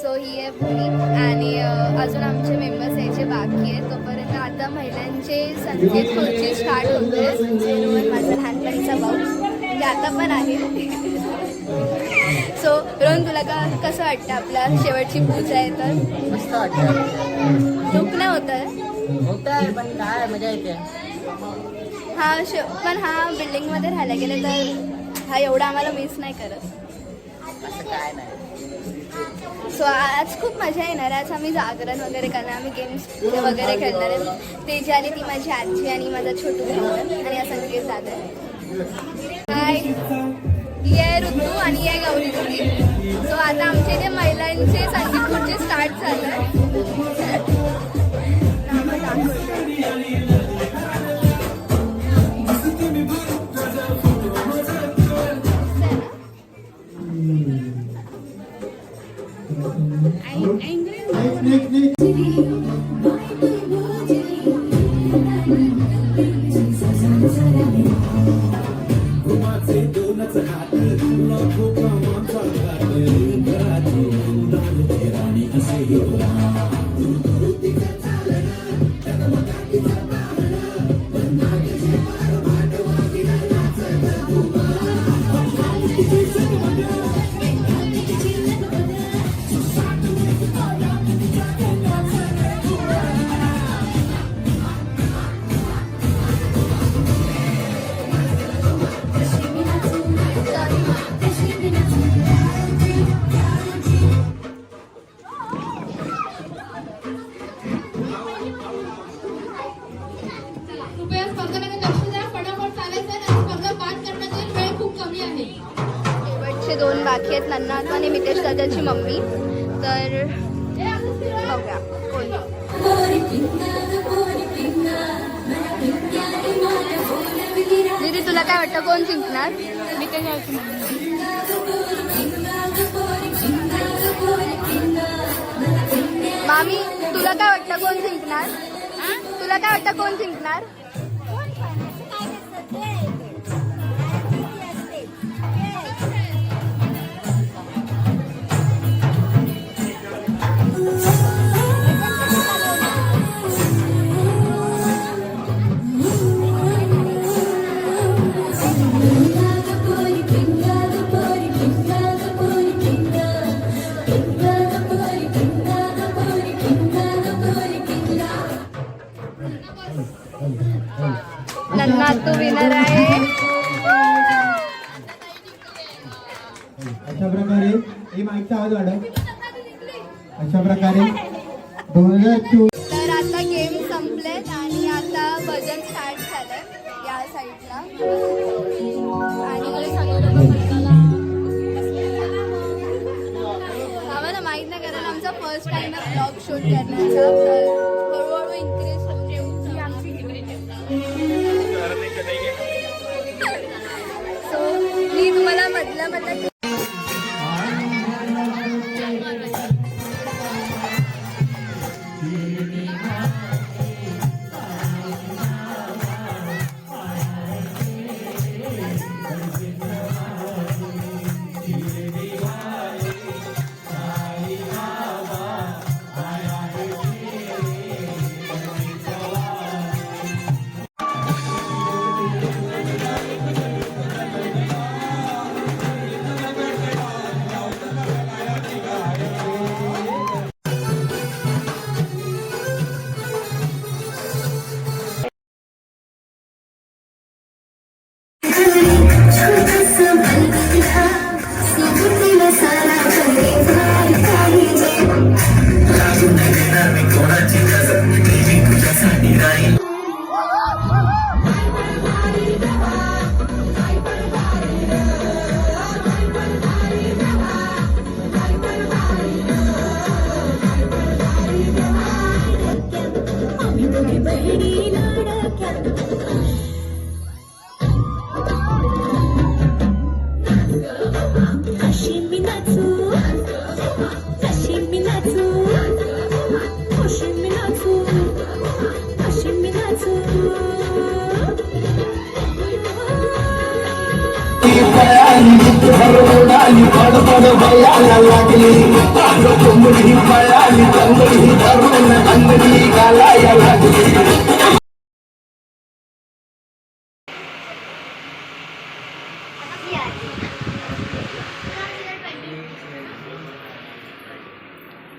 So ही आहे भूमी आणि अजून आमचे मेंबर्स यायचे बाकी आहेत. तोपर्यंत आता महिलांचे संगीत खुर्ची स्टार्ट होते. रोहन माझा लहानपणीचा भाऊ म्हणजे आता पण आहे. सो रोहन तुला कसं वाटतं आपल्या शेवटची पूजा आहे तर? मस्त वाटतं. दुःख नाही होत आहे पण काय मजा येते. पण हा बिल्डिंगमध्ये राहायला गेले तर हा एवढा आम्हाला मिस नाही करत. असं काय नाही. सो आज खूप मजा येणार. आज आम्ही जागरण वगैरे करणार, आम्ही गेम्स वगैरे खेळणार आहे. ते जी आली ती माझी आजी आणि माझा छोटू भाऊ आहे आणि हा संकेत दादा आहे. हाय, ये ऋतू आणि ये गौरी तुझी. सो आता आमचे जे महिलांचे संगीत खुर्ची स्टार्ट झालं. दोन बाकी आहेत, नन्ना आणि मितेश दादाची मम्मी. तर बघा कोण. दीदी तुला काय वाटतं कोण जिंकणार? मितेश दादाची मम्मी. मामी तुला काय वाटतं कोण जिंकणार? तुला काय वाटतं कोण जिंकणार? नन्ना तू विनर आहे. अशा प्रकारे हे माईकचा आवाज वाढव. अशा प्रकारे 2024. तर आता गेम संपलेत आणि आता भजन स्टार्ट झालंय या साईडला. आणि आम्हाला माहित नाही कारण आमचा फर्स्ट टाइम आहे ब्लॉग शूट करण्याचा. तर हळूहळू इन्क्रीज होऊन सो मी तुम्हाला मधल्या लागली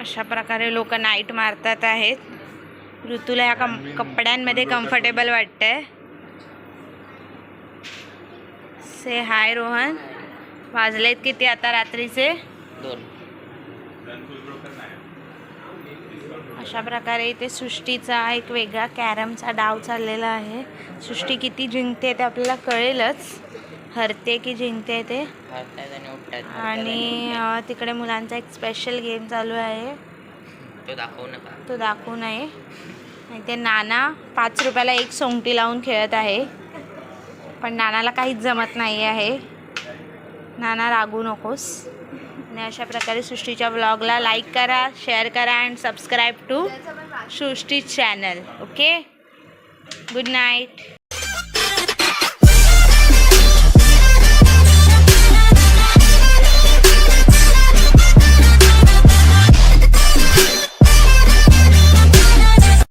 अशा प्रकारे लोक नाईट मारतात आहेत. ऋतूला ह्या कपड्यांमध्ये कम्फर्टेबल वाटतंय. से हाय रोहन. वाजलेत किती आता रात्रीचे? 2. अशा प्रकारे इथे सृष्टीचा एक वेगळा कॅरमचा डाव चाललेला आहे. सृष्टी किती जिंकते ते आपल्याला कळेलच, हरते की जिंकते ते. हरतायत आणि उठतायत. आणि तिकडे मुलांचा एक स्पेशल गेम चालू आहे, तो दाखवू नका. तो दाखवू नये. आणि ते नाना 5 रुपयाला एक सोंगटी लावून खेळत आहे, पण नानाला काहीच जमत नाही आहे. नाना रागू नकोस. आणि अशा प्रकारे सृष्टीच्या व्लॉगला लाईक करा, शेअर करा and subscribe to Srishti channel. Okay, good night.